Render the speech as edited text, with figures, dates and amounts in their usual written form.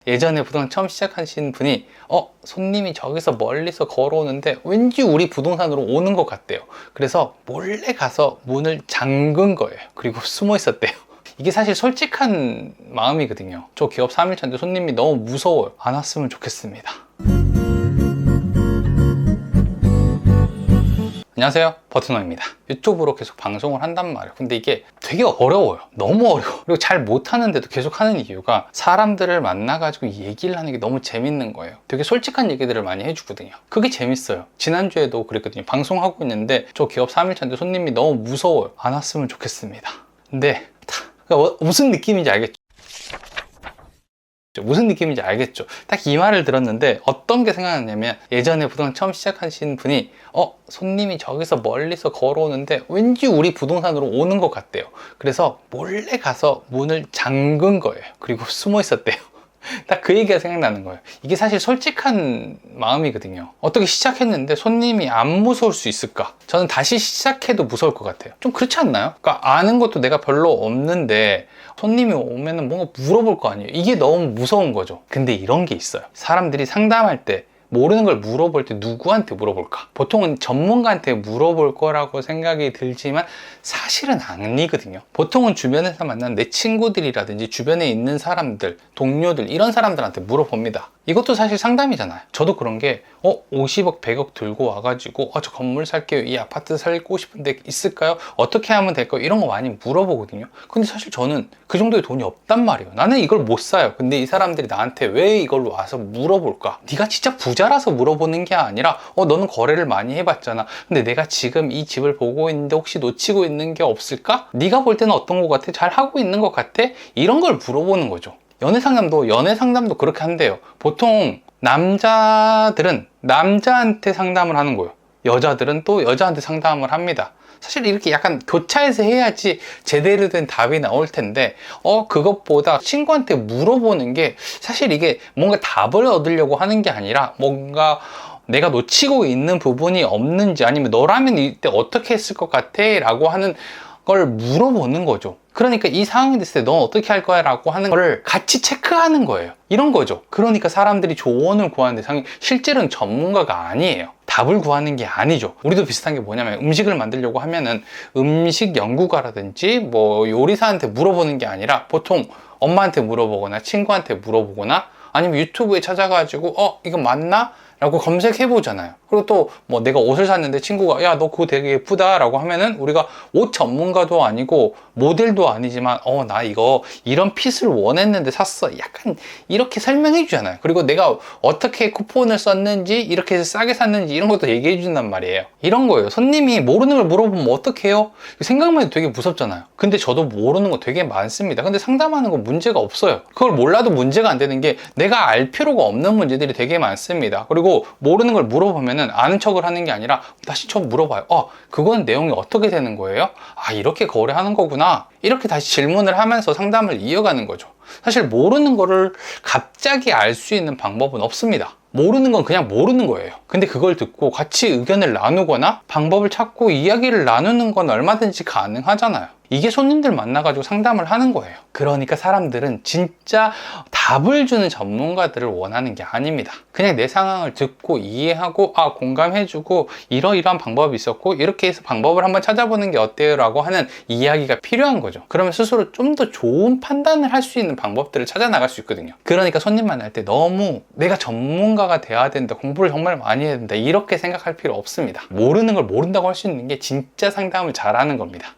예전에 부동산 처음 시작하신 분이 손님이 저기서 멀리서 걸어오는데 왠지 우리 부동산으로 오는 것 같대요. 그래서 몰래 가서 문을 잠근 거예요. 그리고 숨어 있었대요. 이게 사실 솔직한 마음이거든요. 저 기업 3일차인데 손님이 너무 무서워요. 안 왔으면 좋겠습니다. 안녕하세요, 버트너입니다. 유튜브로 계속 방송을 한단 말이에요. 근데 이게 되게 어려워요. 너무 어려워. 그리고 잘 못하는데도 계속 하는 이유가 사람들을 만나가지고 얘기를 하는 게 너무 재밌는 거예요. 되게 솔직한 얘기들을 많이 해주거든요. 그게 재밌어요. 지난주에도 그랬거든요. 방송하고 있는데 저 기업 3일차인데 손님이 너무 무서워요. 안 왔으면 좋겠습니다. 근데 무슨 느낌인지 알겠죠? 무슨 느낌인지 알겠죠? 딱 이 말을 들었는데 어떤 게 생각났냐면, 예전에 부동산 처음 시작하신 분이 손님이 저기서 멀리서 걸어오는데 왠지 우리 부동산으로 오는 것 같대요. 그래서 몰래 가서 문을 잠근 거예요. 그리고 숨어 있었대요. 딱 그 얘기가 생각나는 거예요. 이게 사실 솔직한 마음이거든요. 어떻게 시작했는데 손님이 안 무서울 수 있을까? 저는 다시 시작해도 무서울 것 같아요. 좀 그렇지 않나요? 그러니까 아는 것도 내가 별로 없는데 손님이 오면은 뭔가 물어볼 거 아니에요. 이게 너무 무서운 거죠. 근데 이런 게 있어요. 사람들이 상담할 때 모르는 걸 물어볼 때 누구한테 물어볼까? 보통은 전문가한테 물어볼 거라고 생각이 들지만 사실은 아니거든요. 보통은 주변에서 만난 내 친구들이라든지 주변에 있는 사람들, 동료들, 이런 사람들한테 물어봅니다. 이것도 사실 상담이잖아요. 저도 그런 게 50억, 100억 들고 와가지고 저 건물 살게요. 이 아파트 살고 싶은데 있을까요? 어떻게 하면 될까요? 이런 거 많이 물어보거든요. 근데 사실 저는 그 정도의 돈이 없단 말이에요. 나는 이걸 못 사요. 근데 이 사람들이 나한테 왜 이걸 와서 물어볼까? 네가 진짜 부자라서 물어보는 게 아니라 너는 거래를 많이 해봤잖아. 근데 내가 지금 이 집을 보고 있는데 혹시 놓치고 있는 게 없을까? 네가 볼 때는 어떤 것 같아? 잘 하고 있는 것 같아? 이런 걸 물어보는 거죠. 연애 상담도 그렇게 한대요. 보통 남자들은 남자한테 상담을 하는 거예요. 여자들은 또 여자한테 상담을 합니다. 사실 이렇게 약간 교차해서 해야지 제대로 된 답이 나올 텐데 그것보다 친구한테 물어보는 게, 사실 이게 뭔가 답을 얻으려고 하는 게 아니라 뭔가 내가 놓치고 있는 부분이 없는지, 아니면 너라면 이때 어떻게 했을 것 같아? 라고 하는 걸 물어보는 거죠. 그러니까 이 상황이 됐을 때 넌 어떻게 할 거야? 라고 하는 걸 같이 체크하는 거예요. 이런 거죠. 그러니까 사람들이 조언을 구하는 대상이 실제로는 전문가가 아니에요. 답을 구하는 게 아니죠. 우리도 비슷한 게 뭐냐면, 음식을 만들려고 하면은 음식 연구가라든지 뭐 요리사한테 물어보는 게 아니라 보통 엄마한테 물어보거나 친구한테 물어보거나 아니면 유튜브에 찾아가지고 이거 맞나? 라고 검색해 보잖아요. 그리고 또 뭐 내가 옷을 샀는데 친구가 야, 너 그거 되게 예쁘다 라고 하면은 우리가 옷 전문가도 아니고 모델도 아니지만 나 이거 이런 핏을 원했는데 샀어, 약간 이렇게 설명해 주잖아요. 그리고 내가 어떻게 쿠폰을 썼는지, 이렇게 해서 싸게 샀는지 이런 것도 얘기해 준단 말이에요. 이런 거예요. 손님이 모르는 걸 물어보면 어떡해요? 생각만 해도 되게 무섭잖아요. 근데 저도 모르는 거 되게 많습니다. 근데 상담하는 건 문제가 없어요. 그걸 몰라도 문제가 안 되는 게, 내가 알 필요가 없는 문제들이 되게 많습니다. 그리고 모르는 걸 물어보면은 아는 척을 하는 게 아니라 다시 좀 물어봐요. 그건 내용이 어떻게 되는 거예요? 이렇게 거래하는 거구나. 이렇게 다시 질문을 하면서 상담을 이어가는 거죠. 사실 모르는 거를 갑자기 알 수 있는 방법은 없습니다. 모르는 건 그냥 모르는 거예요. 근데 그걸 듣고 같이 의견을 나누거나 방법을 찾고 이야기를 나누는 건 얼마든지 가능하잖아요. 이게 손님들 만나가지고 상담을 하는 거예요. 그러니까 사람들은 진짜 답을 주는 전문가들을 원하는 게 아닙니다. 그냥 내 상황을 듣고 이해하고 공감해주고 이러이러한 방법이 있었고 이렇게 해서 방법을 한번 찾아보는 게 어때요? 라고 하는 이야기가 필요한 거죠. 그러면 스스로 좀 더 좋은 판단을 할 수 있는 방법들을 찾아 나갈 수 있거든요. 그러니까 손님 만날 때 너무 내가 전문가가 돼야 된다, 공부를 정말 많이 해야 된다, 이렇게 생각할 필요 없습니다. 모르는 걸 모른다고 할 수 있는 게 진짜 상담을 잘하는 겁니다.